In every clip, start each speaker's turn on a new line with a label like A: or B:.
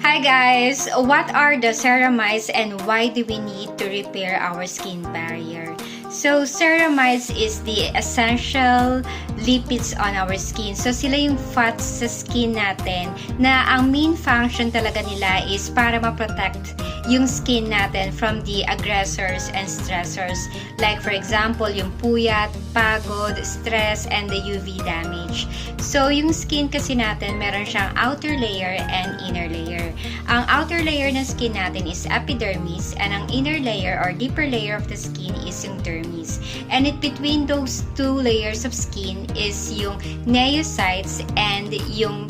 A: Hi guys! What are the ceramides and why do we need to repair our skin barrier? So, ceramides is the essential lipids on our skin. So, sila yung fats sa skin natin na ang main function talaga nila is para ma-protect yung skin natin from the aggressors and stressors. Like for example, yung puyat, pagod, stress, and the UV damage. So, yung skin kasi natin, meron siyang outer layer and inner layer. Ang outer layer ng skin natin is epidermis and ang inner layer or deeper layer of the skin is yung dermis. And between those two layers of skin is yung neocytes and yung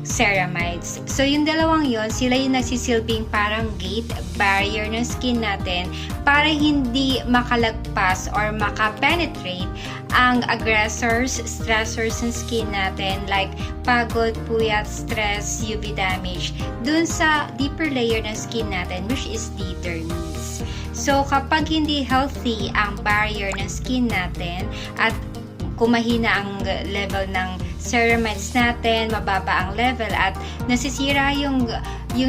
A: ceramides. So, yung dalawang yon, sila yung nagsisilbing parang gate, barrier ng skin natin para hindi makalagpas or makapenetrate ang aggressors, stressors ng skin natin like pagod, puyat, stress, UV damage dun sa deeper layer ng skin natin which is the dermis. So, kapag hindi healthy ang barrier ng skin natin at kung mahina ang level ng ceramides natin, mababa ang level at nasisira yung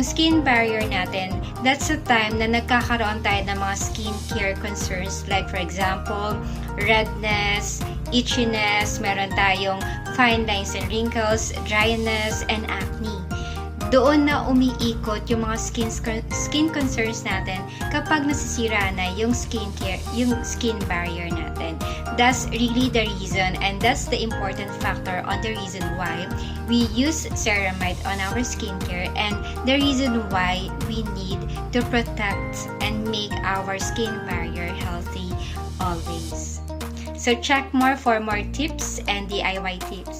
A: skin barrier natin, that's the time na nagkakaroon tayo ng mga skincare concerns like for example, redness, itchiness, meron tayong fine lines and wrinkles, dryness, and acne. Doon na umiikot yung mga skin concerns natin kapag nasisira na yung skin barrier natin. That's really the reason and that's the important factor on the reason why we use ceramide on our skincare and the reason why we need to protect and make our skin barrier healthy always. So check more for more tips and DIY tips.